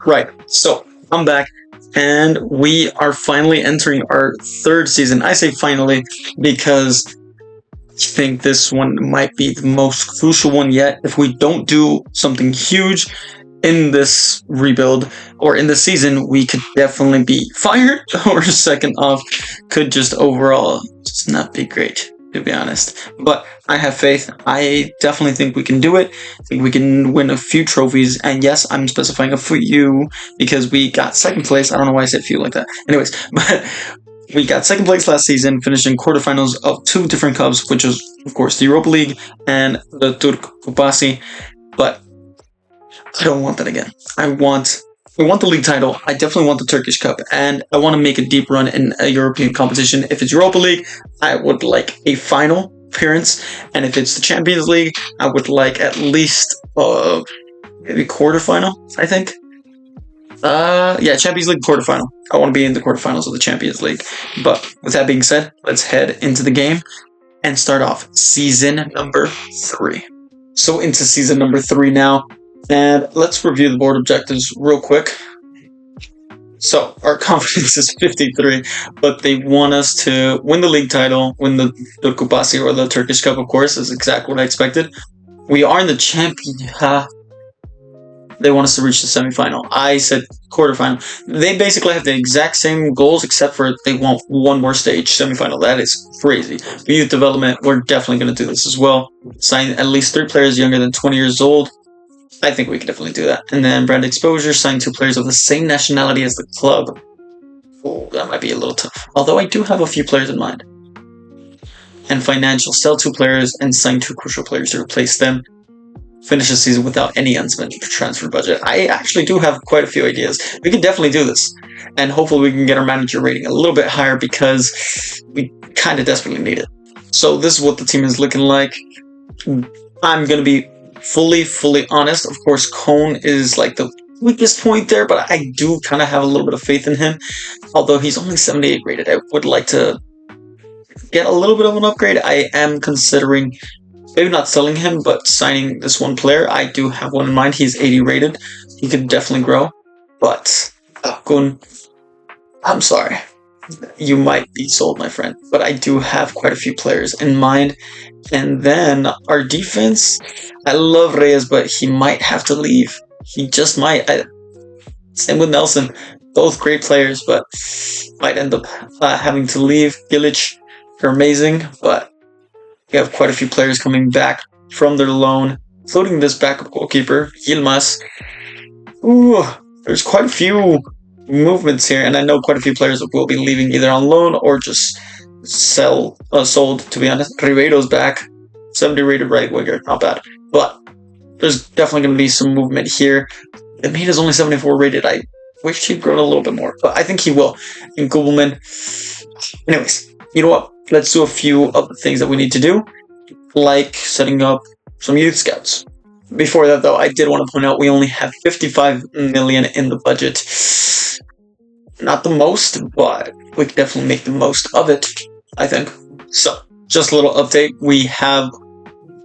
Right. So I'm back, and we are finally entering our third season. I say finally because I think this one might be the most crucial one yet. If we don't do something huge in this rebuild or in the season, we could definitely be fired, or second off, could just overall just not be great, to be honest. But I have faith. I definitely think we can do it. I think we can win a few trophies. And yes, I'm specifying a few because we got second place. I don't know why I said few like that. Anyways, but we got second place last season, finishing quarterfinals of two different cups, which was, of course, the Europa League and the Turk Kupasi. But I don't want that again. I want the league title. I definitely want the Turkish Cup, and I want to make a deep run in a European competition. If it's Europa League, I would like a final appearance, and if it's the Champions League, I would like at least maybe quarterfinal. I think. Yeah, Champions League quarterfinal. I want to be in the quarterfinals of the Champions League. But with that being said, let's head into the game and start off season number 3. So into season number 3 now. And let's review the board objectives real quick. So our confidence is 53, but they want us to win the league title, win the Turkupasi or the Turkish Cup, of course, is exactly what I expected. We are in the champion. They want us to reach the semifinal. I said quarterfinal. They basically have the exact same goals, except for they want one more stage, semifinal. That is crazy. For youth development, we're definitely going to do this as well. Sign at least 3 players younger than 20 years old. I think we can definitely do that. And then brand exposure, sign 2 players of the same nationality as the club. Oh, that might be a little tough. Although I do have a few players in mind. And financial, sell 2 players and sign 2 crucial players to replace them. Finish the season without any unspent transfer budget. I actually do have quite a few ideas. We can definitely do this. And hopefully we can get our manager rating a little bit higher because we kind of desperately need it. So this is what the team is looking like. I'm going to be fully honest. Of course, Cone is like the weakest point there, but I do kind of have a little bit of faith in him. Although he's only 78 rated, I would like to get a little bit of an upgrade. I am considering maybe not selling him, but signing this one player. I do have one in mind. He's 80 rated. He could definitely grow. But Gun, I'm sorry. You might be sold, my friend. But I do have quite a few players in mind. And then our defense, I love Reyes, but he might have to leave. He just might. Same with Nelson. Both great players, but might end up having to leave. Gilic, they're amazing, but we have quite a few players coming back from their loan, including this backup goalkeeper, Yilmaz. Ooh, there's quite a few movements here, and I know quite a few players will be leaving either on loan or just sold, to be honest. Ribeiro's back, 70 rated right winger, not bad. But there's definitely going to be some movement here. Mina's only 74 rated. I wish he'd grown a little bit more, but I think he will. And Gubelman. Anyways, you know what? Let's do a few of the things that we need to do, like setting up some youth scouts. Before that, though, I did want to point out we only have 55 million in the budget. Not the most, but we can definitely make the most of it, I think. So, just a little update. We have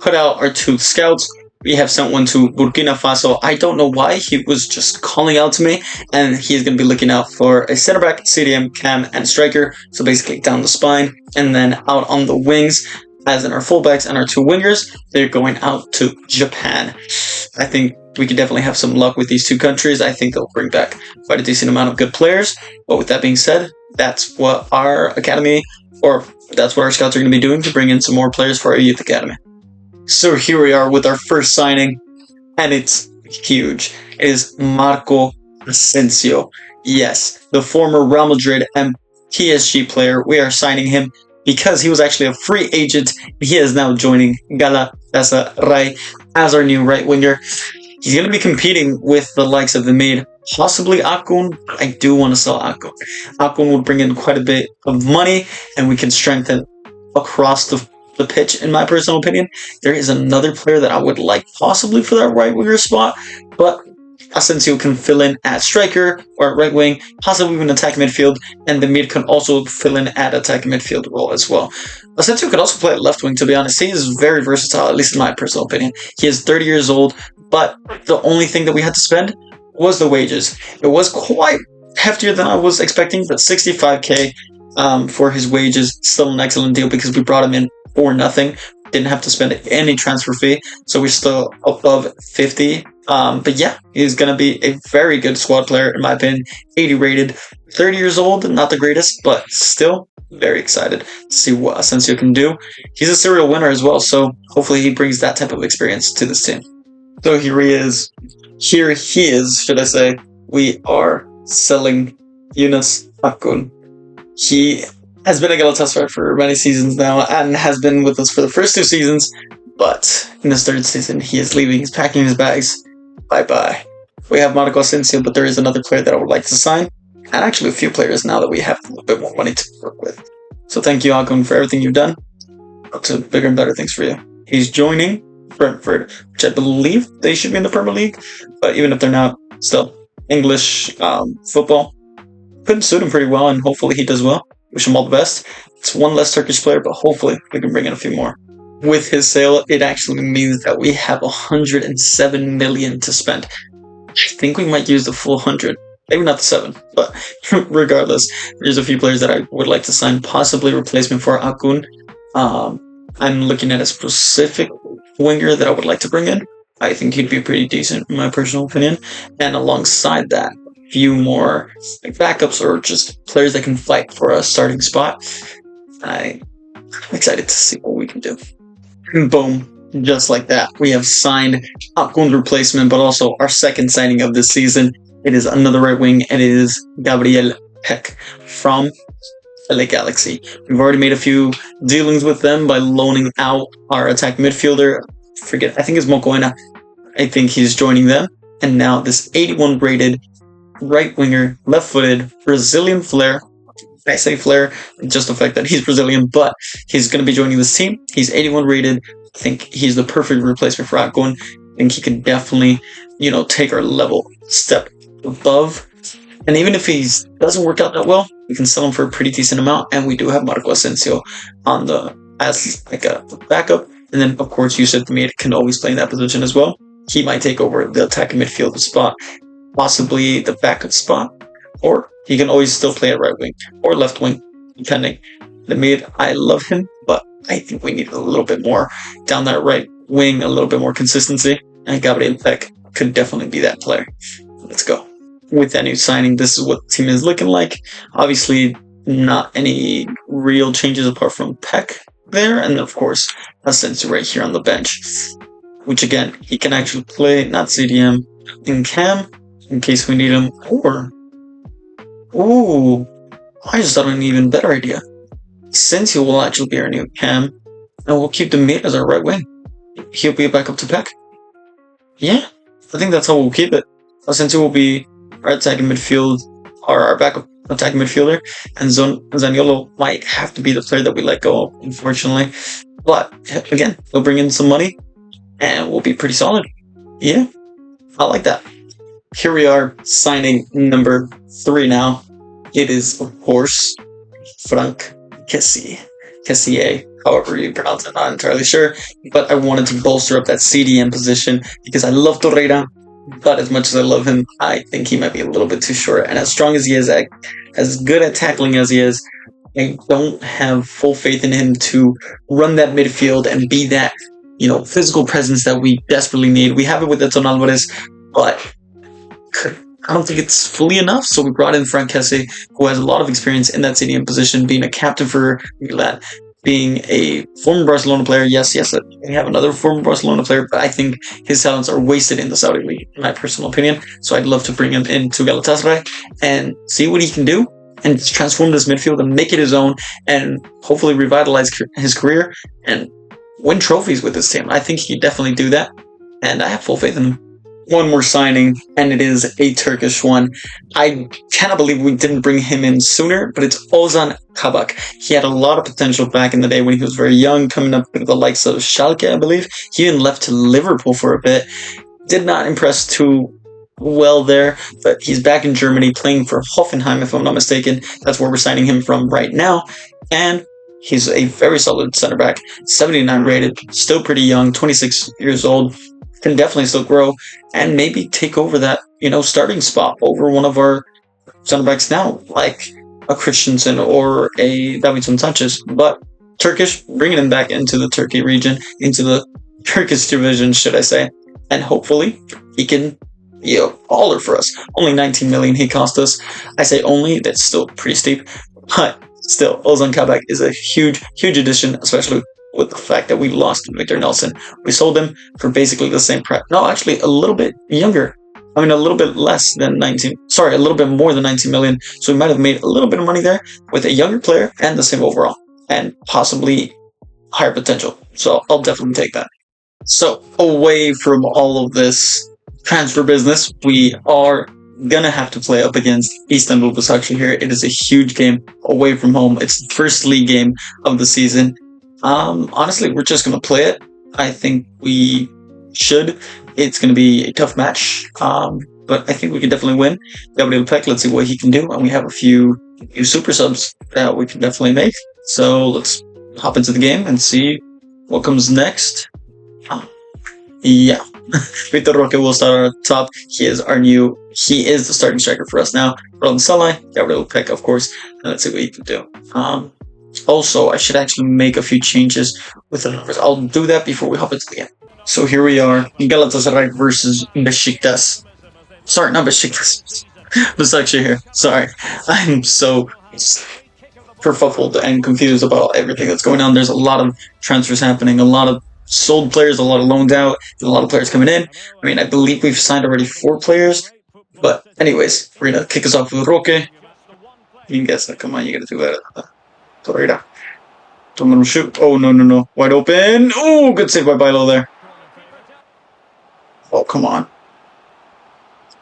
put out our 2 scouts. We have sent one to Burkina Faso. I don't know why. He was just calling out to me, and he's going to be looking out for a center back, CDM, cam, and striker. So basically down the spine, and then out on the wings, as in our fullbacks and our 2 wingers, they're going out to Japan. I think we could definitely have some luck with these 2 countries. I think they'll bring back quite a decent amount of good players. But with that being said, that's what our academy, or that's what our scouts are going to be doing to bring in some more players for our youth academy. So here we are with our first signing, and it's huge. It is Marco Asensio. Yes, the former Real Madrid and PSG player. We are signing him because he was actually a free agent. He is now joining Galatasaray as our new right winger. He's going to be competing with the likes of the mid, possibly Akun. I do want to sell Akun. Akun would bring in quite a bit of money, and we can strengthen across the pitch, in my personal opinion. There is another player that I would like possibly for that right winger spot, but Asensio can fill in at striker or at right wing, possibly even attack midfield, and the mid can also fill in at attack midfield role as well. Asensio could also play at left wing, to be honest. He is very versatile, at least in my personal opinion. He is 30 years old, but the only thing that we had to spend was the wages. It was quite heftier than I was expecting, but 65K for his wages, still an excellent deal because we brought him in for nothing. Didn't have to spend any transfer fee, so we're still above 50. But yeah, he's going to be a very good squad player, in my opinion. 80 rated, 30 years old, not the greatest, but still very excited to see what Asensio can do. He's a serial winner as well, so hopefully he brings that type of experience to this team. So here he is. Here he is, should I say. We are selling Yunus Akgün. He has been a Galatasaray for many seasons now and has been with us for the first 2 seasons, but in this 3rd season he is leaving. He's packing his bags. Bye-bye. We have Marco Asensio, but there is another player that I would like to sign, and actually a few players now that we have a little bit more money to work with. So thank you, Akgün, for everything you've done. Up to bigger and better things for you. He's joining Brentford, which I believe they should be in the Premier League, but even if they're not, still, English football could suit him pretty well, and hopefully he does well. Wish him all the best. It's one less Turkish player, but hopefully we can bring in a few more. With his sale, it actually means that we have 107 million to spend. I think we might use the full 100. Maybe not the 7, but regardless, there's a few players that I would like to sign, possibly replacement for Akgün. I'm looking at a specific winger that I would like to bring in. I think he'd be pretty decent, in my personal opinion. And alongside that, a few more like backups or just players that can fight for a starting spot. I'm excited to see what we can do. Boom. Just like that, we have signed Akgün's replacement, but also our second signing of this season. It is another right wing, and it is Gabriel Peck from LA Galaxy. We've already made a few dealings with them by loaning out our attack midfielder. I think it's Mokoena. I think he's joining them. And now this 81 rated right winger, left footed, Brazilian flair. I say flair, just the fact that he's Brazilian, but he's going to be joining this team. He's 81 rated. I think he's the perfect replacement for Akgün. I think he can definitely, take our level step above. And even if he doesn't work out that well, we can sell him for a pretty decent amount. And we do have Marco Asensio as like a backup. And then, of course, Yusuf Demir can always play in that position as well. He might take over the attacking midfield spot, possibly the backup spot, or he can always still play at right wing or left wing, depending. The mid, I love him, but I think we need a little bit more down that right wing, a little bit more consistency. And Gabriel Peck could definitely be that player. Let's go. With that new signing, this is what the team is looking like. Obviously, not any real changes apart from Peck there. And of course, Asensio right here on the bench. Which again, he can actually play, not CDM, in cam, in case we need him. Or, I just thought of an even better idea. Asensio will actually be our new cam, and we'll keep the mid as our right wing. He'll be a backup to Peck. Yeah, I think that's how we'll keep it. Asensio will be our attacking midfield, or our backup attacking midfielder, and Zaniolo might have to be the player that we let go of, unfortunately. But again, we'll bring in some money, and we'll be pretty solid. Yeah, I like that. Here we are, signing number 3 now. It is, of course, Frank Kessié, however you pronounce it, not entirely sure. But I wanted to bolster up that CDM position because I love Torreira. But as much as I love him, I think he might be a little bit too short. And as strong as he is, as good at tackling as he is, I don't have full faith in him to run that midfield and be that, physical presence that we desperately need. We have it with Edson Alvarez, but I don't think it's fully enough. So we brought in Frank Kessié, who has a lot of experience in that CDM position, being a captain for Milan, being a former Barcelona player. Yes, we have another former Barcelona player, but I think his talents are wasted in the Saudi League, in my personal opinion. So I'd love to bring him into Galatasaray and see what he can do and transform this midfield and make it his own and hopefully revitalize his career and win trophies with this team. I think he could definitely do that, and I have full faith in him. One more signing, and it is a Turkish one. I cannot believe we didn't bring him in sooner, but it's Ozan Kabak. He had a lot of potential back in the day when he was very young, coming up with the likes of Schalke, I believe. He even left to Liverpool for a bit. Did not impress too well there, but he's back in Germany playing for Hoffenheim, if I'm not mistaken. That's where we're signing him from right now. And he's a very solid center back, 79 rated, still pretty young, 26 years old. can definitely still grow and maybe take over that, starting spot over one of our center backs now, like a Christensen or a Davinson Sanchez. But Turkish, bringing him back into the Turkey region, into the Turkish division, should I say, and hopefully he can be a baller for us. Only 19 million he cost us. I say only, that's still pretty steep, but still, Ozan Kabak is a huge, huge addition, especially with the fact that we lost Victor Nelson. We sold him for basically the same price. No, actually, a little bit younger. I mean, a little bit less than 19. Sorry, a little bit more than 19 million. So we might have made a little bit of money there with a younger player and the same overall, and possibly higher potential. So I'll definitely take that. So away from all of this transfer business, we are gonna have to play up against Istanbul Başakşehir here. It is a huge game away from home. It's the first league game of the season. Honestly, we're just gonna play it. I think we should. It's gonna be a tough match. But I think we can definitely win. Gabriel Peck, let's see what he can do. And we have a few super subs that we can definitely make. So let's hop into the game and see what comes next. Yeah. Vitor Roque will start at the top. He is the starting striker for us now. Roland Salai, Gabriel Peck, of course. And let's see what he can do. Also, I should actually make a few changes with the numbers. I'll do that before we hop into the game. So here we are. Galatasaray versus Besiktas. Sorry, not Besiktas. Başakşehir here. Sorry. I'm so kerfuffled and confused about everything that's going on. There's a lot of transfers happening, a lot of sold players, a lot of loaned out, a lot of players coming in. I mean, I believe we've signed already 4 players. But anyways, we're going to kick us off with Roque. You can guess that. Come on, you got to do that. Torreira. Don't let him shoot. Oh, no. Wide open. Oh, good save by Bilo there. Oh, come on.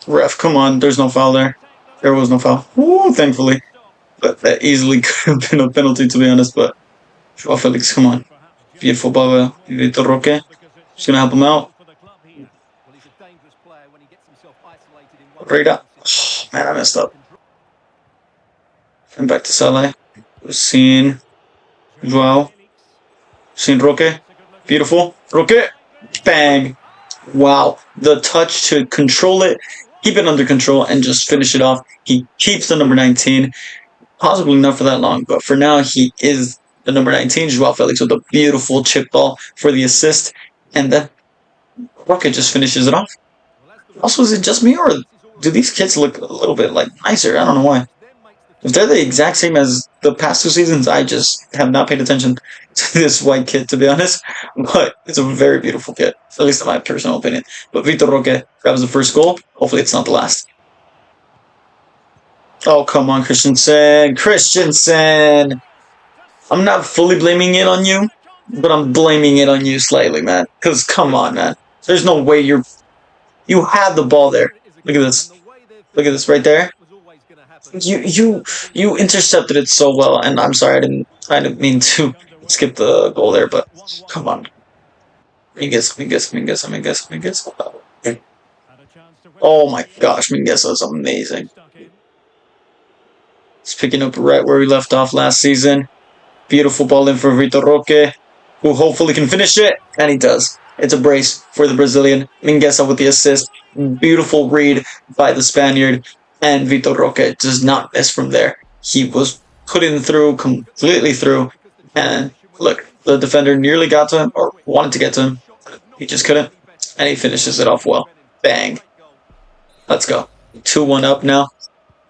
Ref, come on. There's no foul there. There was no foul. Ooh, thankfully. But that easily could have been a penalty, to be honest. But Joao Felix, come on. Beautiful ball, Vitor Roque. Just going to help him out. Torreira. Oh, man, I messed up. And back to Salah. Seen Joao. Seen Roque. Beautiful. Roque. Bang. Wow. The touch to control it, keep it under control, and just finish it off. He keeps the number 19. Possibly not for that long, but for now, he is the number 19. Joao Felix with a beautiful chip ball for the assist. And then Roque just finishes it off. Also, is it just me, or do these kids look a little bit nicer? I don't know why. If they're the exact same as the past 2 seasons, I just have not paid attention to this white kid, to be honest. But it's a very beautiful kid, at least in my personal opinion. But Vitor Roque grabs the first goal. Hopefully it's not the last. Oh, come on, Christensen. Christensen! I'm not fully blaming it on you, but I'm blaming it on you slightly, man. Because, come on, man. There's no way you had the ball there. Look at this. Look at this right there. You intercepted it so well, and I'm sorry, I didn't mean to skip the goal there, but come on. Minguez. Oh my gosh, Minguez is amazing. He's picking up right where we left off last season. Beautiful ball in for Vitor Roque, who hopefully can finish it, and he does. It's a brace for the Brazilian. Mingueza with the assist. Beautiful read by the Spaniard. And Vitor Roque does not miss from there. He was putting through, completely through. And look, the defender nearly got to him, or wanted to get to him. He just couldn't. And he finishes it off well. Bang. Let's go. 2-1 up now.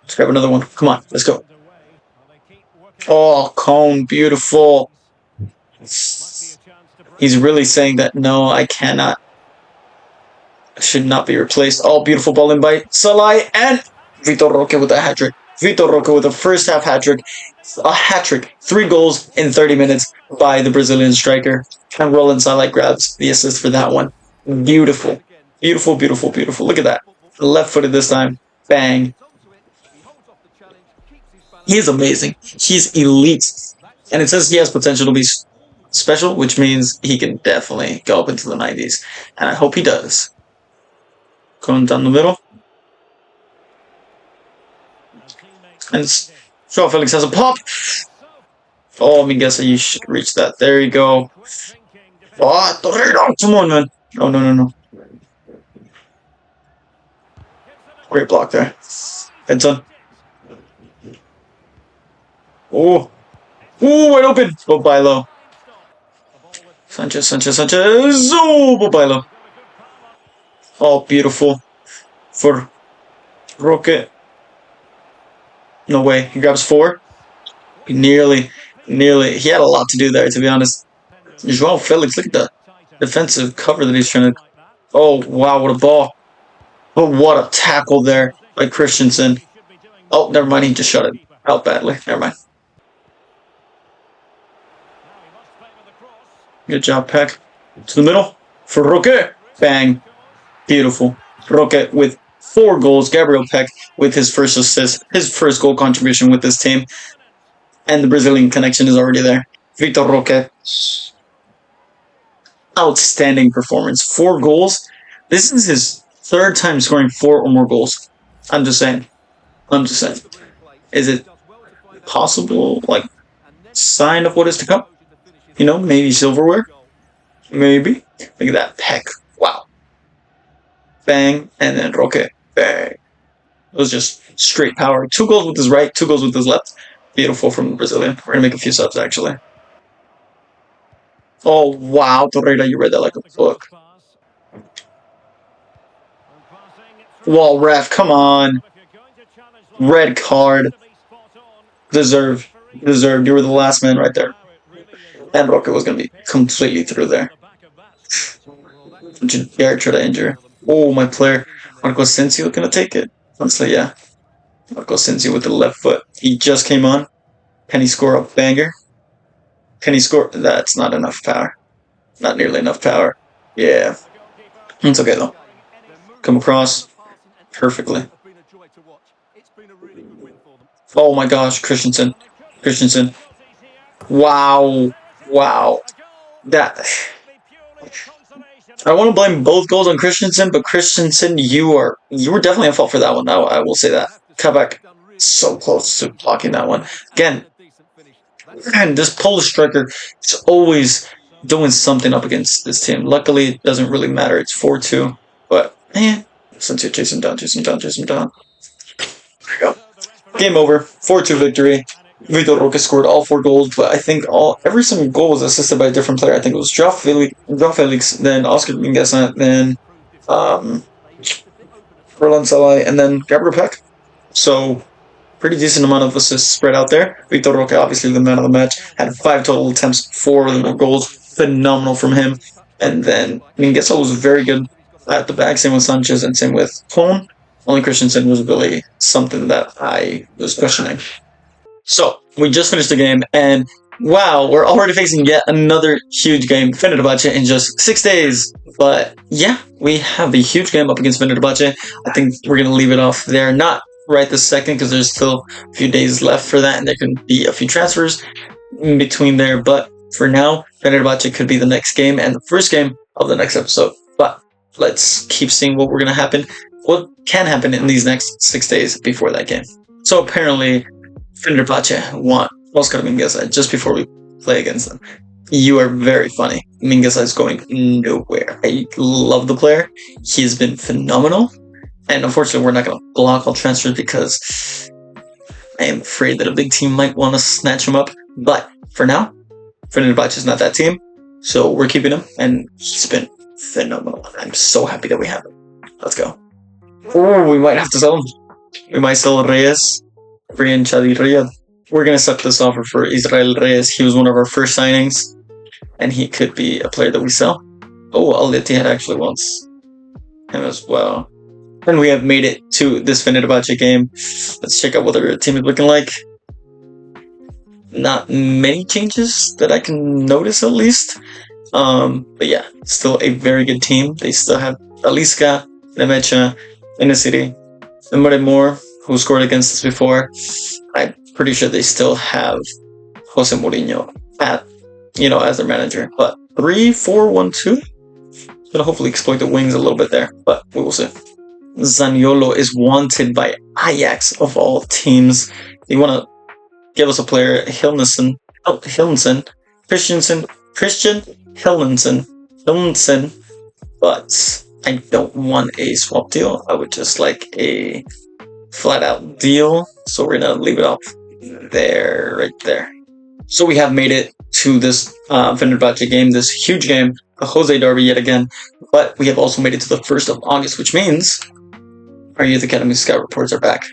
Let's grab another one. Come on, let's go. Oh, Cone, beautiful. He's really saying that, no, I cannot. I should not be replaced. Oh, beautiful ball in by Salah, and Vitor Roque with a hat-trick. Vitor Roque with a first-half hat-trick. A hat-trick. 3 goals in 30 minutes by the Brazilian striker. And Roland Salah grabs the assist for that one. Beautiful. Beautiful. Look at that. Left-footed this time. Bang. He is amazing. He's elite. And it says he has potential to be special, which means he can definitely go up into the 90s. And I hope he does. Going down the middle. And Joao Felix has a pop. Oh, I guess you should reach that. There you go. Oh, Torreira. Come on, man. No. Great block there. Edson. Oh. Ooh, wide open. Bobailo. Sanchez. Oh, Bobailo. Oh, beautiful. For Roque. No way. He grabs 4. Nearly. He had a lot to do there, to be honest. Joao Felix, look at the defensive cover that he's trying to. Oh, wow, what a ball. But what a tackle there by Christensen. Oh, never mind. He just shut it out badly. Never mind. Good job, Peck. To the middle for Roque. Bang. Beautiful. Roque with 4 goals. Gabriel Peck with his first assist, his first goal contribution with this team. And the Brazilian connection is already there. Victor Roque. Outstanding performance. 4 goals. This is his 3rd time scoring 4 or more goals. I'm just saying. Is it possible, like, sign of what is to come? You know, maybe silverware? Maybe. Look at that. Peck. Wow. Bang. And then Roque. Bang. It was just straight power. 2 goals with his right, 2 goals with his left. Beautiful from the Brazilian. We're going to make a few subs, actually. Oh, wow. Torreira, you read that like a book. Wall ref, come on. Red card. Deserved. You were the last man right there. And Roque was going to be completely through there. Dare try to injure. Oh, my player. Marco Asensio going to take it? Honestly, yeah. Marco Asensio with the left foot. He just came on. Can he score a banger? Can he score? That's not enough power. Not nearly enough power. Yeah. It's okay, though. Come across perfectly. Oh, my gosh. Christensen. Wow. That... I want to blame both goals on Christensen, but Christensen, you were definitely at fault for that one. I will say that. Kabak, so close to blocking that one. Again, and this Polish striker is always doing something up against this team. Luckily, it doesn't really matter. It's 4-2. But, man, since you chase him down. There we go. Game over. 4-2 victory. Vitor Roque scored all 4 goals, but I think every single goal was assisted by a different player. I think it was Joao Felix, then Oscar Mingueza, then Roland Salai, and then Gabriel Peck. So, pretty decent amount of assists spread out there. Vitor Roque, obviously the man of the match, had 5 total attempts, 4 of them goals. Phenomenal from him. And then Mingueza was very good at the back, same with Sanchez and same with Clone. Only Christensen was really something that I was questioning. So, we just finished the game, and wow, we're already facing yet another huge game, Fenerbahce, in just 6 days. But yeah, we have a huge game up against Fenerbahce. I think we're going to leave it off there. Not right this second, because there's still a few days left for that, and there can be a few transfers in between there. But for now, Fenerbahce could be the next game, and the first game of the next episode. But let's keep seeing what can happen in these next 6 days before that game. So apparently, Fenerbahce want Oscar Mingueza just before we play against them. You are very funny. Mingueza is going nowhere. I love the player. He's been phenomenal. And unfortunately, we're not going to block all transfers because I am afraid that a big team might want to snatch him up. But for now, Fenerbahce is not that team. So we're keeping him. And he's been phenomenal. I'm so happy that we have him. Let's go. Oh, we might have to sell him. We might sell Reyes. Brian Chadi Riyad. We're going to set this offer for Israel Reyes. He was one of our first signings, and he could be a player that we sell. Oh, Al Ittihad actually wants him as well. And we have made it to this Fenerbahce game. Let's check out what their team is looking like. Not many changes that I can notice, at least. But yeah, still a very good team. They still have Aliska, Nemecha, Inesiri, and Moore, who scored against us before. I'm pretty sure they still have Jose Mourinho as their manager. But 3-4-1-2. Gonna hopefully exploit the wings a little bit there, but we will see. Zaniolo is wanted by Ajax of all teams. They want to give us a player, Christian Hillensen, but I don't want a swap deal. I would just like a flat out deal. So we're gonna leave it off there, right there. So we have made it to this Fenerbahce game, this huge game, the Jose Derby yet again. But we have also made it to the 1st of August, which means our Youth Academy scout reports are back.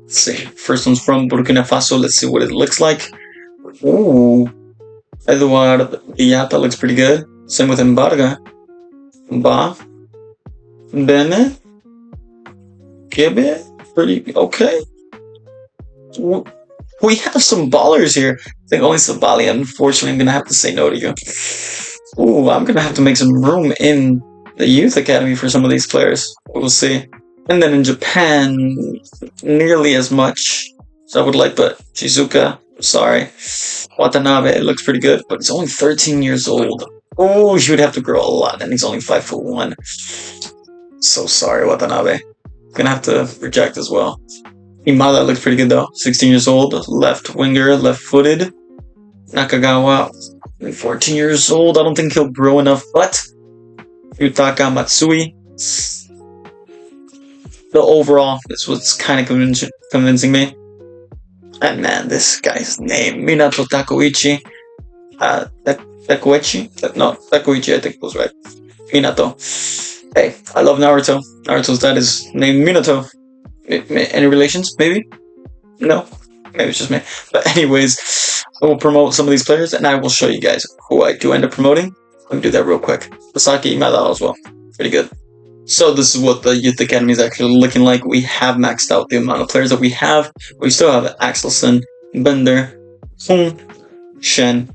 Let's see. First one's from Burkina Faso. Let's see what it looks like. Ooh. Eduard Diata looks pretty good. Same with Embarga. Ba. Bene. Gebe. Pretty okay. We have some ballers here. I think only Sabali. Unfortunately, I'm going to have to say no to you. Ooh, I'm going to have to make some room in the Youth Academy for some of these players. We'll see. And then in Japan, nearly as much as I would like, but Shizuka, sorry. Watanabe, it looks pretty good, but he's only 13 years old. Oh, he would have to grow a lot, and he's only 5'1". So sorry, Watanabe. Gonna have to reject as well. Imada looks pretty good though. 16 years old, left winger, left-footed. Nakagawa, 14 years old. I don't think he'll grow enough, but Yutaka Matsui. The overall, this was kind of convincing me. And man, this guy's name, Minato Takoichi. Takoichi? No, Takoichi, I think was right. Minato. Hey, I love Naruto. Naruto's dad is named Minato. Any relations? Maybe? No? Maybe it's just me. But anyways, I will promote some of these players, and I will show you guys who I do end up promoting. Let me do that real quick. Sasaki Imada as well. Pretty good. So this is what the Youth Academy is actually looking like. We have maxed out the amount of players that we have. We still have Axelson, Bender, Hung, Shen.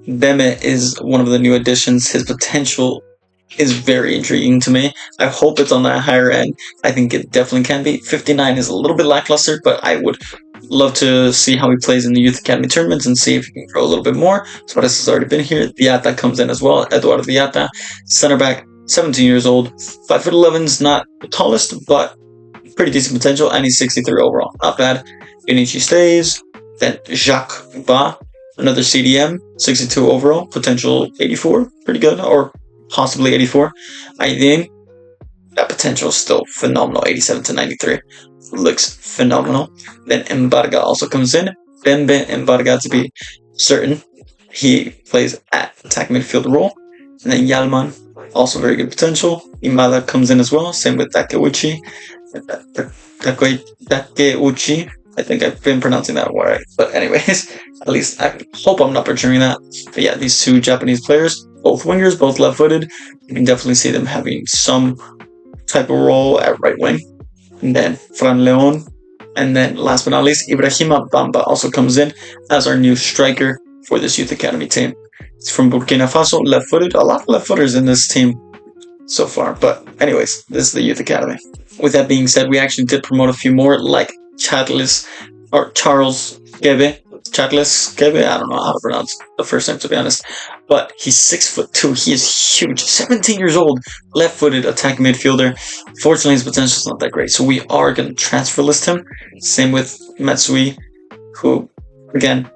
Deme is one of the new additions. His potential is very intriguing to me. I hope it's on that higher end. I think it definitely can be. 59 is a little bit lackluster, but I would love to see how he plays in the Youth Academy tournaments and see if he can grow a little bit more. Suarez has already been here. Diata comes in as well. Eduardo Diata, center back, 17 years old. 5'11" is not the tallest, but pretty decent potential, and he's 63 overall. Not bad. Inichi stays. Then Jacques Ba, another CDM, 62 overall. Potential 84. Pretty good, or possibly 84. Aidin, that potential is still phenomenal. 87 to 93. Looks phenomenal. Then Embarga also comes in. Bembe Embarga, to be certain. He plays at attack midfield role. And then Yalman, also very good potential. Imada comes in as well. Same with Takeuchi. Takeuchi. I think I've been pronouncing that right. But anyways, at least I hope I'm not butchering that. But yeah, these two Japanese players, both wingers, both left-footed. You can definitely see them having some type of role at right wing. And then Fran Leon. And then last but not least, Ibrahima Bamba also comes in as our new striker for this Youth Academy team. It's from Burkina Faso, left-footed. A lot of left-footers in this team so far. But anyways, this is the Youth Academy. With that being said, we actually did promote a few more, like Charles Gebe. Charles Gebe, I don't know how to pronounce the first name, to be honest. But he's 6'2". He is huge. 17 years old, left-footed attack midfielder. Fortunately, his potential is not that great, so we are going to transfer list him. Same with Matsui, who, again,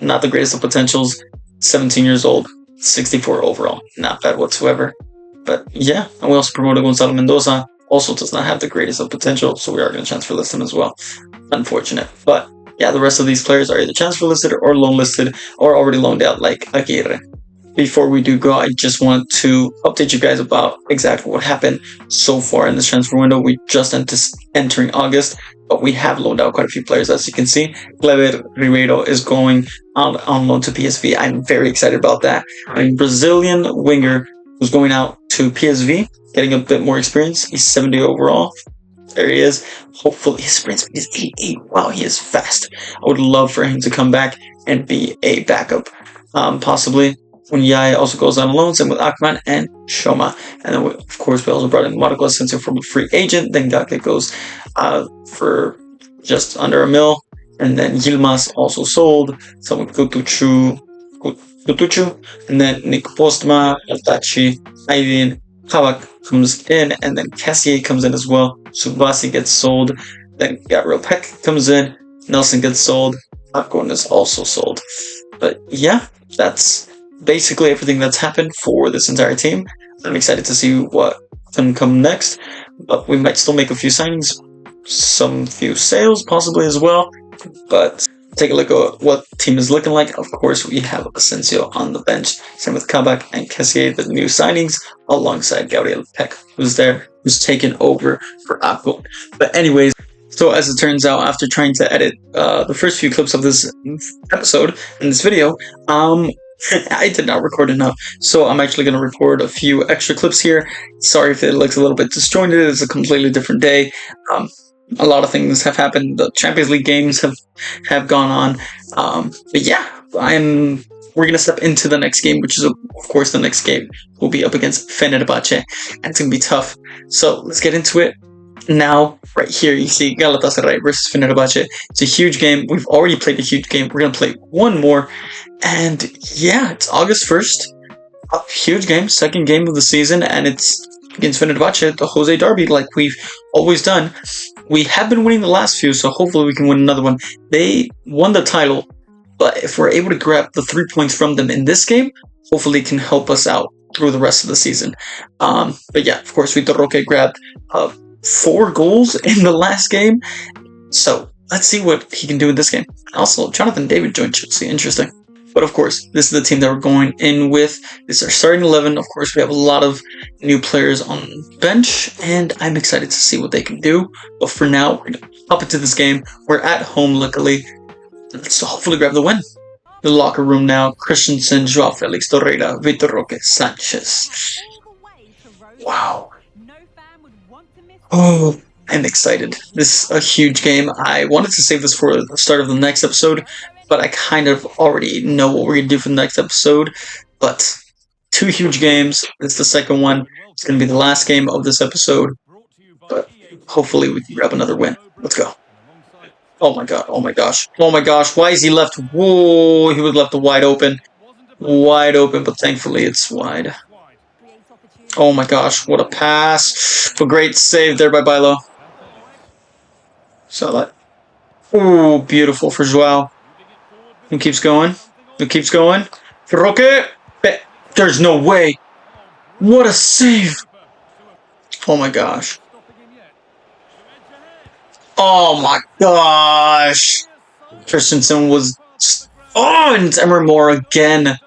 not the greatest of potentials. 17 years old, 64 overall. Not bad whatsoever. But yeah, and we also promoted Gonzalo Mendoza. Also does not have the greatest of potential, so we are going to transfer list him as well. Unfortunate. But yeah, the rest of these players are either transfer listed or loan listed or already loaned out, like Aguirre. Before we do go, I just want to update you guys about exactly what happened so far in this transfer window. We just entering August, but we have loaned out quite a few players, as you can see. Clever Ribeiro is going out on loan to PSV. I'm very excited about that. A Brazilian winger who's going out to PSV, getting a bit more experience. He's 70 overall. There he is. Hopefully his sprint speed is 88. Wow, he is fast. I would love for him to come back and be a backup. Possibly. Unyai also goes on loan, same with Akman and Shoma. And then, of course, we also brought in Marco Asensio from a free agent. Then Gake goes for just under $1 million. And then Yilmaz also sold. Some with Kutucu. And then Nick Postma, Altachi, Aydin, Kawak comes in. And then Cassier comes in as well. Subasi gets sold. Then Gabriel Peck comes in. Nelson gets sold. Akon is also sold. But yeah, that's basically everything that's happened for this entire team. I'm excited to see what can come next. But we might still make a few signings, some few sales possibly as well. But take a look at what the team is looking like. Of course, we have Asensio on the bench. Same with Kabak and Kessier, the new signings, alongside Gabriel Peck, who's there, who's taken over for Akko. But anyways, so as it turns out, after trying to edit the first few clips of this episode in this video, I did not record enough. So I'm actually going to record a few extra clips here. Sorry if it looks a little bit disjointed. It's a completely different day. A lot of things have happened. The Champions League games have gone on. But yeah, we're gonna step into the next game, which is of course the next game will be up against Fenerbahce, and it's gonna be tough. So let's get into it. Now, right here, you see Galatasaray versus Fenerbahce. It's a huge game. We've already played a huge game. We're gonna play one more, and yeah, it's August 1st. A huge game, second game of the season, and it's against Fenerbahce, the Jose Derby, like we've always done. We have been winning the last few, so hopefully we can win another one. They won the title, but if we're able to grab the 3 points from them in this game, hopefully it can help us out through the rest of the season. But yeah, of course, Roque grabbed 4 goals in the last game, so let's see what he can do in this game. Also, Jonathan David joined Chelsea, interesting. But of course, this is the team that we're going in with. This is our starting 11. Of course, we have a lot of new players on the bench, and I'm excited to see what they can do. But for now, we're going to hop into this game. We're at home, luckily. Let's hopefully grab the win. The locker room now. Christensen, Joao Felix, Torreira, Vitor Roque, Sanchez. Wow. Oh, I'm excited. This is a huge game. I wanted to save this for the start of the next episode, but I kind of already know what we're going to do for the next episode. But 2 huge games. This is the second one. It's going to be the last game of this episode. But hopefully we can grab another win. Let's go. Oh my god. Oh my gosh. Oh my gosh. Why is he left? Whoa. He was left wide open. Wide open, but thankfully it's wide. Oh my gosh. What a pass. A great save there by Bilo. So that. Oh, beautiful for Joao. Who keeps going? Who keeps going? Roque! There's no way! What a save! Oh my gosh. Oh my gosh! Christensen was... Oh, and it's Emre Moore again.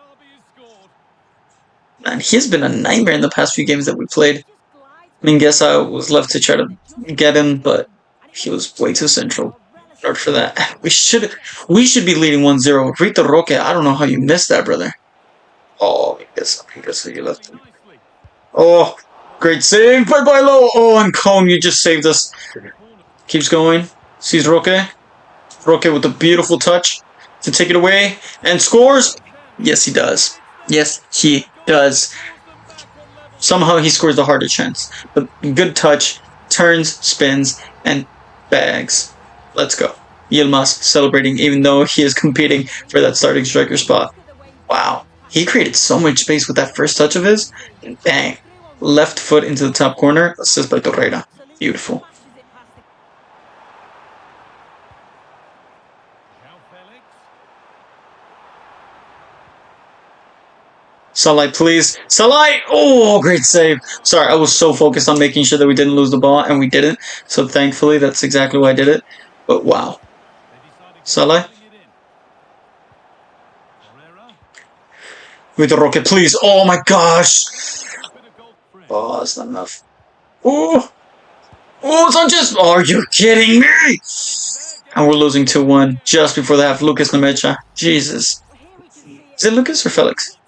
Man, he has been a nightmare in the past few games that we played. I mean, guess I was left to try to get him, but he was way too central. For that, we should be leading 1-0. Vitor Roque, I don't know how you missed that, brother. Oh, I guess you left him. Oh, great save by Bilo. Oh, and Combe, you just saved us. Keeps going. Sees Roque. Roque with a beautiful touch to take it away and scores. Yes, he does. Yes, he does. Somehow he scores the harder chance. But good touch, turns, spins, and bags. Let's go. Yilmaz celebrating even though he is competing for that starting striker spot. Wow. He created so much space with that first touch of his. And bang. Left foot into the top corner. Assist by Torreira. Beautiful. Salai, please. Salai! Oh, great save. Sorry, I was so focused on making sure that we didn't lose the ball, and we didn't. So thankfully, that's exactly why I did it. But wow. Salai? With Roque, please. Oh my gosh. Oh, that's not enough. Oh! Oh, Sanchez! Oh, are you kidding me? And we're losing 2-1 just before the half. Lucas Nemecha. Jesus. Is it Lucas or Felix?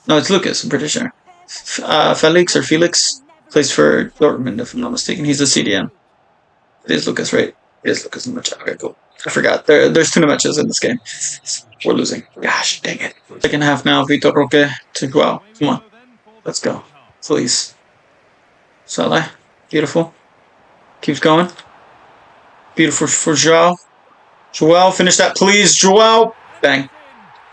No, it's Lucas, I'm pretty sure. Felix or Felix plays for Dortmund, if I'm not mistaken. He's a CDM. It is Lucas, right? It is Lucas Nemecha. Okay, cool. I forgot. There's 2 Nemechas in this game. We're losing. Gosh, dang it. Second half now. Vitor Roque to Joao. Come on. Let's go. Please. Salah. Beautiful. Keeps going. Beautiful for Joao. Joao, finish that, please. Joao. Bang.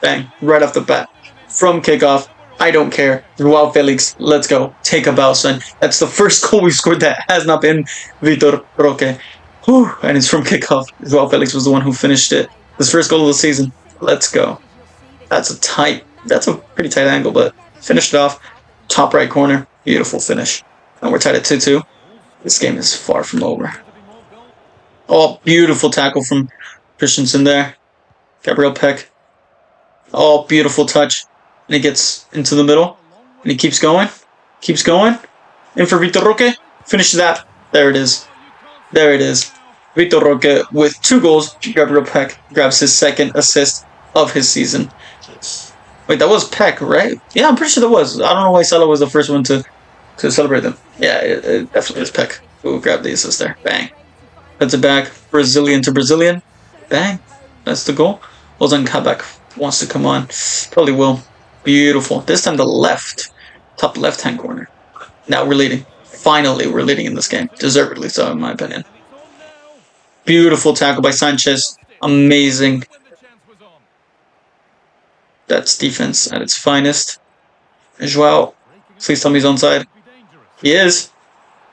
Bang. Right off the bat. From kickoff. I don't care. Joao Felix. Let's go. Take a bow, son. That's the first goal we've scored that has not been Vitor Roque. Whew. And it's from kickoff. Joao Felix was the one who finished it. His first goal of the season. Let's go. That's a pretty tight angle, but finished it off. Top right corner. Beautiful finish. And we're tied at 2-2. This game is far from over. Oh, beautiful tackle from Christensen there. Gabriel Peck. Oh, beautiful touch. And he gets into the middle. And he keeps going. Keeps going. In for Vitor Roque. Finish that. There it is. There it is. Vitor Roque with 2 goals. Gabriel Peck grabs his 2nd assist of his season. Wait, that was Peck, right? Yeah, I'm pretty sure that was. I don't know why Salah was the first one to celebrate them. Yeah, it definitely is Peck who grabbed the assist there. Bang. That's it back. Brazilian to Brazilian. Bang. That's the goal. Ozan Kabak wants to come on. Probably will. Beautiful. This time the left. Top left-hand corner. Now we're leading. Finally, we're leading in this game. Deservedly so, in my opinion. Beautiful tackle by Sanchez. Amazing. That's defense at its finest. Joao, please tell me he's onside. He is.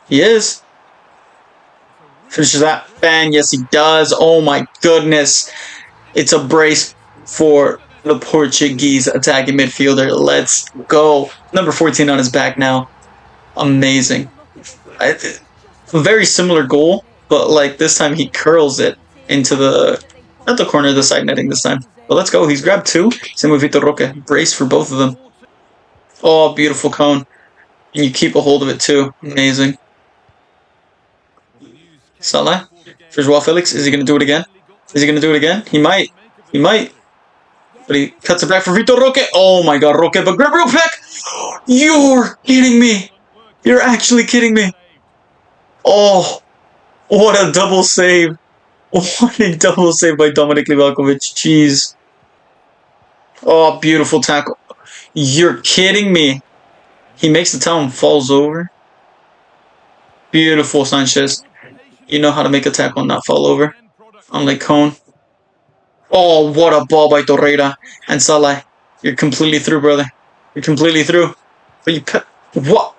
He is. Finishes that. Bang. Yes, he does. Oh my goodness. It's a brace for the Portuguese attacking midfielder. Let's go. Number 14 on his back now. Amazing. Very similar goal, but like this time he curls it into not the corner of the side netting this time. But let's go. He's grabbed 2. Same with Vitor Roque. Brace for both of them. Oh, beautiful cone. And you keep a hold of it too. Amazing. Salah for Joao Felix. Is he going to do it again? Is he going to do it again? He might. He might. But he cuts it back for Vitor Roque. Oh my god, Roque. But Gabriel Peck! You're kidding me. You're actually kidding me. Oh, what a double save. What a double save by Dominik Livakovic. Jeez. Oh, beautiful tackle. You're kidding me. He makes the tackle and falls over. Beautiful, Sanchez. You know how to make a tackle and not fall over. Unlike Cone. Oh, what a ball by Torreira. And Salah. You're completely through, brother. You're completely through. But what?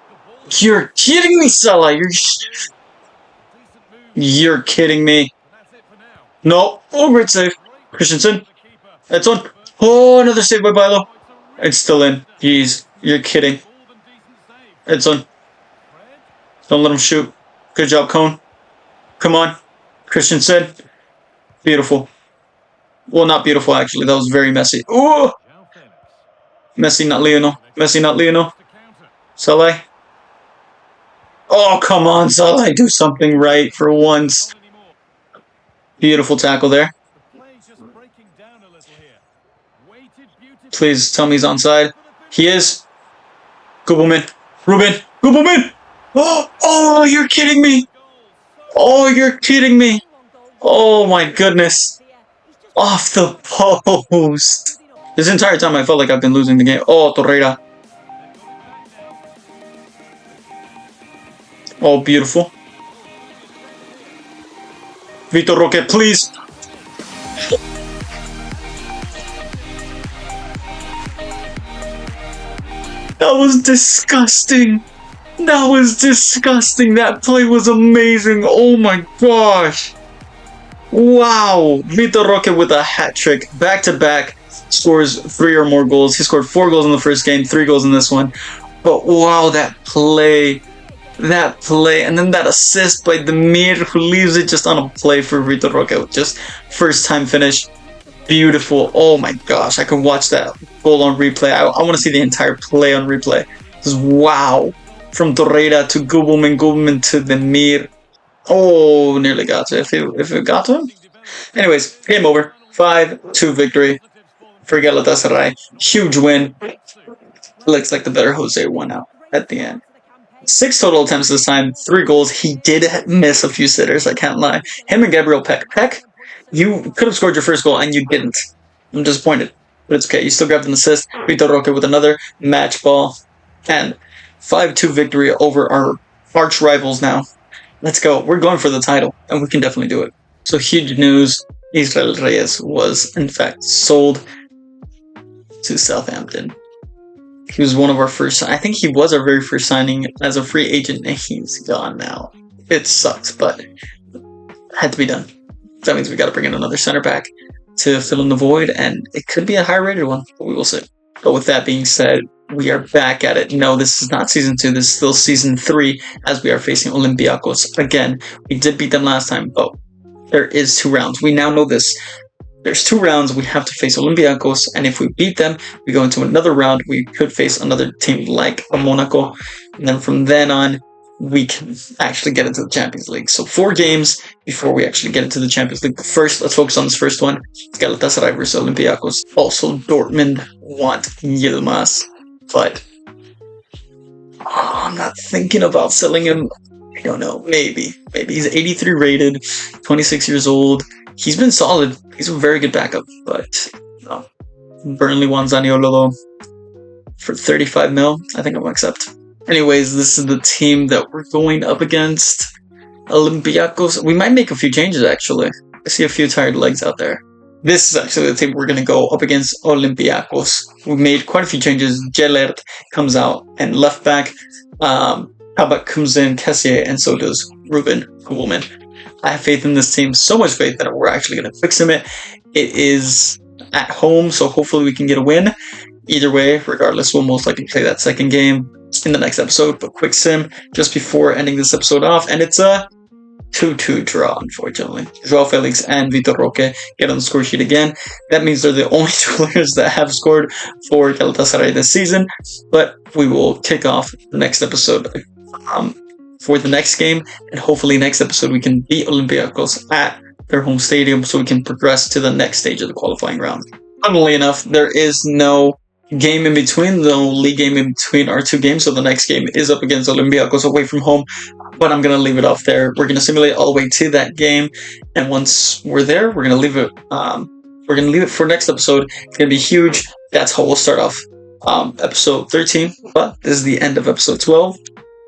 You're kidding me, Salah. You're kidding me. No. Oh, great save. Christensen. That's on. Oh, another save by Bilo. It's still in. Jeez. You're kidding. It's on. Don't let him shoot. Good job, Cone. Come on. Christensen. Beautiful. Well, not beautiful, actually. That was very messy. Ooh! Messi, not Lionel. Messi, not Lionel. Salah. Oh, come on, Salah. Do something right for once. Beautiful tackle there. Please tell me he's onside. He is. Gubelman. Ruben. Gubelman. Oh, you're kidding me. Oh, you're kidding me. Oh, my goodness. Off the post. This entire time I felt like I've been losing the game. Oh, Torreira. Oh, beautiful. Vitor Roque, please. That was disgusting. That was disgusting. That play was amazing. Oh my gosh. Wow. Vitor Roque with a hat trick. Back to back. Scores 3 or more goals. He scored 4 goals in the first game, 3 goals in this one. But wow, that play. That play. And then that assist by Demir, who leaves it just on a play for Vitor Roque. Just first time finish. Beautiful. Oh my gosh. I can watch that goal on replay. I want to see the entire play on replay. Just wow. From Torreira to Gubelman, Gubelman to Demir. Oh, nearly got to it. If it got to him. Anyways, game over. 5-2 victory for Galatasaray. Huge win. Looks like the better Jose won out at the end. 6 total attempts this time. 3 goals. He did miss a few sitters. I can't lie. Him and Gabriel Peck. Peck, you could have scored your first goal and you didn't. I'm disappointed. But it's okay. You still grabbed an assist. Vitor Roque with another match ball. And 5-2 victory over our arch rivals now. Let's go. We're going for the title. And we can definitely do it. So huge news. Israel Reyes was in fact sold to Southampton. He was one of our first. I think he was our very first signing as a free agent, and he's gone now. It sucks, but it had to be done. That means we got to bring in another center back to fill in the void, and it could be a high rated one, but we will see. But with that being said, we are back at it. No, this is not season 2. This is still season 3 as we are facing Olympiacos. Again, we did beat them last time, but there is 2 rounds. We now know this. There's 2 rounds. We have to face Olympiacos, and if we beat them, we go into another round. We could face another team like Monaco, and then from then on, we can actually get into the Champions League. So 4 games before we actually get into the Champions League. But first, let's focus on this first one. Galatasaray versus Olympiacos. Also, Dortmund want Yilmaz, but I'm not thinking about selling him. I don't know. Maybe. He's 83 rated, 26 years old. He's been solid. He's a very good backup, but no. Burnley wants Zaniolo though for 35 mil. I think I'll accept. Anyways, this is the team that we're going up against. Olympiacos. We might make a few changes actually. I see a few tired legs out there. This is actually the team we're going to go up against Olympiacos. We made quite a few changes. Gelert comes out and left back. Kabak comes in, Kessier, and so does Ruben Koolman. I have faith in this team, so much faith that we're actually going to fix him. It is at home, so hopefully we can get a win. Either way, regardless, we'll most likely play that second game in the next episode. But quick sim just before ending this episode off, and it's a 2-2 draw, unfortunately. Joao Felix and Vitor Roque get on the score sheet again. That means they're the only 2 players that have scored for Galatasaray this season. But we will kick off the next episode for the next game, and hopefully next episode we can beat Olympiacos at their home stadium so we can progress to the next stage of the qualifying round. Funnily enough, there is no game in between, no league game in between our 2 games, so the next game is up against Olympiacos away from home, but I'm going to leave it off there. We're going to simulate all the way to that game, and once we're there, we're going to leave it for next episode. It's going to be huge. That's how we'll start off episode 13, but this is the end of episode 12.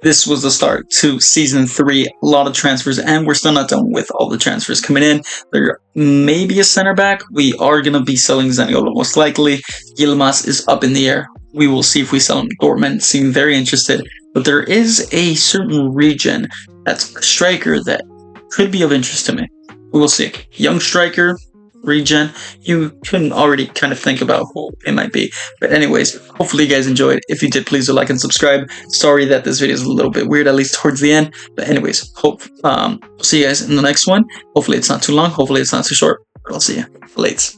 This was the start to season 3. A lot of transfers, and we're still not done with all the transfers coming in. There may be a center back. We are going to be selling Zaniolo most likely. Yilmaz is up in the air. We will see if we sell him. Dortmund seem very interested, but there is a certain region that's a striker that could be of interest to me. We will see. Young striker, region, you can already kind of think about who it might be. But anyways, hopefully you guys enjoyed. If you did, please do like and subscribe. Sorry that this video is a little bit weird, at least towards the end. But anyways, see you guys in the next one. Hopefully it's not too long. Hopefully it's not too short. I'll see you later.